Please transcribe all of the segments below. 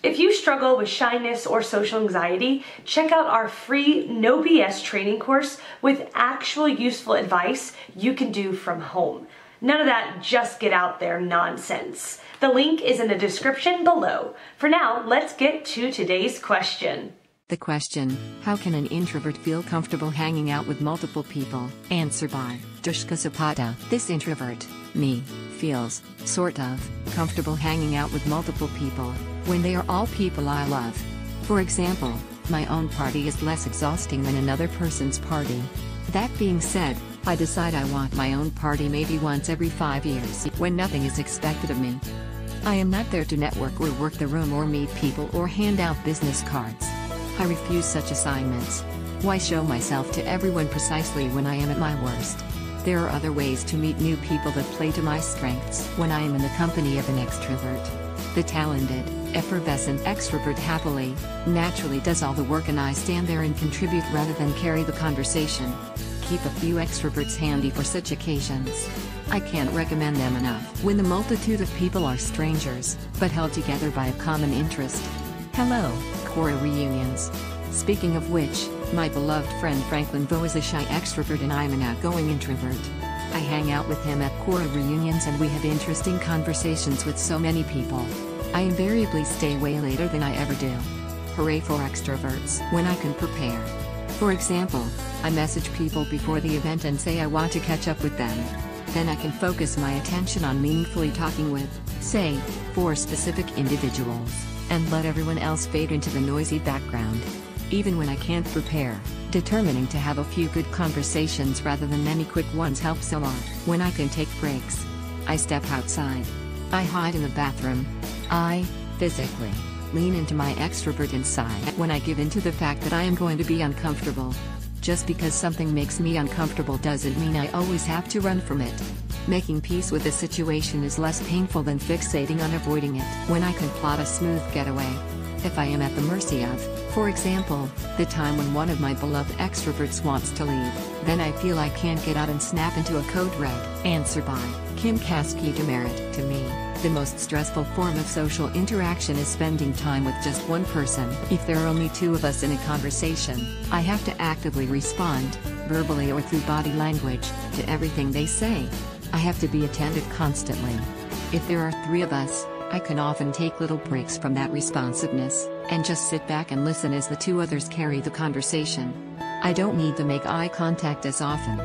If you struggle with shyness or social anxiety, check out our free No BS training course with actual useful advice you can do from home. None of that just get out there nonsense. The link is in the description below. For now, let's get to today's question. The question, how can an introvert feel comfortable hanging out with multiple people? Answer by Dushka Zapata. This introvert, me, feels, sort of, comfortable hanging out with multiple people, when they are all people I love. For example, my own party is less exhausting than another person's party. That being said, I decide I want my own party maybe once every 5 years, when nothing is expected of me. I am not there to network or work the room or meet people or hand out business cards. I refuse such assignments. Why show myself to everyone precisely when I am at my worst? There are other ways to meet new people that play to my strengths when I am in the company of an extrovert. The talented, effervescent extrovert happily, naturally does all the work and I stand there and contribute rather than carry the conversation. Keep a few extroverts handy for such occasions. I can't recommend them enough. When the multitude of people are strangers, but held together by a common interest. Hello, Quora reunions. Speaking of which, my beloved friend Franklin Vo is a shy extrovert and I'm an outgoing introvert. I hang out with him at Quora reunions and we have interesting conversations with so many people. I invariably stay way later than I ever do. Hooray for extroverts when I can prepare. For example, I message people before the event and say I want to catch up with them. Then I can focus my attention on meaningfully talking with, say, 4 specific individuals, and let everyone else fade into the noisy background. Even when I can't prepare, determining to have a few good conversations rather than many quick ones helps a lot. When I can take breaks, I step outside. I hide in the bathroom. I, physically, lean into my extrovert inside. When I give in to the fact that I am going to be uncomfortable. Just because something makes me uncomfortable doesn't mean I always have to run from it. Making peace with the situation is less painful than fixating on avoiding it. When I can plot a smooth getaway. If I am at the mercy of, for example, the time when one of my beloved extroverts wants to leave, then I feel I can't get out and snap into a code red. Answer by Kim Kasky Demerit. To me, the most stressful form of social interaction is spending time with just one person. If there are only 2 of us in a conversation, I have to actively respond, verbally or through body language, to everything they say. I have to be attentive constantly. If there are 3 of us, I can often take little breaks from that responsiveness, and just sit back and listen as the 2 others carry the conversation. I don't need to make eye contact as often.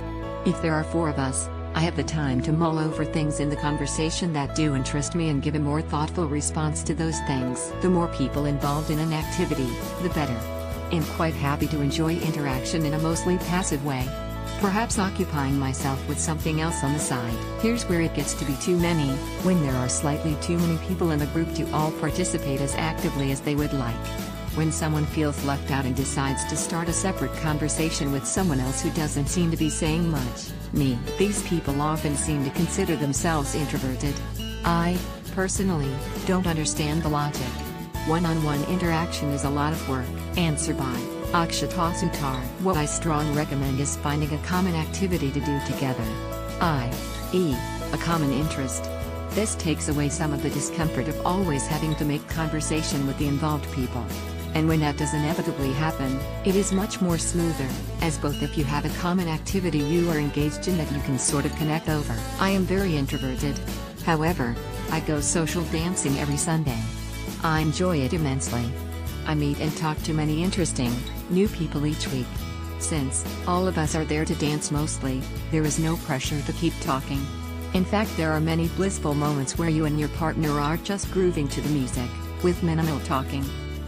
If there are 4 of us, I have the time to mull over things in the conversation that do interest me and give a more thoughtful response to those things. The more people involved in an activity, the better. I'm quite happy to enjoy interaction in a mostly passive way. Perhaps occupying myself with something else on the side. Here's where it gets to be too many, when there are slightly too many people in the group to all participate as actively as they would like. When someone feels left out and decides to start a separate conversation with someone else who doesn't seem to be saying much. Me. These people often seem to consider themselves introverted. I, personally, don't understand the logic. One-on-one interaction is a lot of work. Answer by Akshata Sutar. What I strongly recommend is finding a common activity to do together. i.e., a common interest. This takes away some of the discomfort of always having to make conversation with the involved people. And when that does inevitably happen, it is much more smoother, as both if you have a common activity you are engaged in that you can sort of connect over. I am very introverted. However, I go social dancing every Sunday. I enjoy it immensely. I meet and talk to many interesting, new people each week. Since all of us are there to dance mostly, there is no pressure to keep talking. In fact, there are many blissful moments where you and your partner are just grooving to the music, with minimal talking.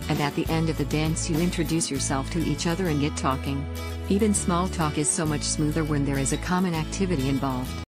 And at the end of the dance you introduce yourself to each other and get talking. Even small talk is so much smoother when there is a common activity involved.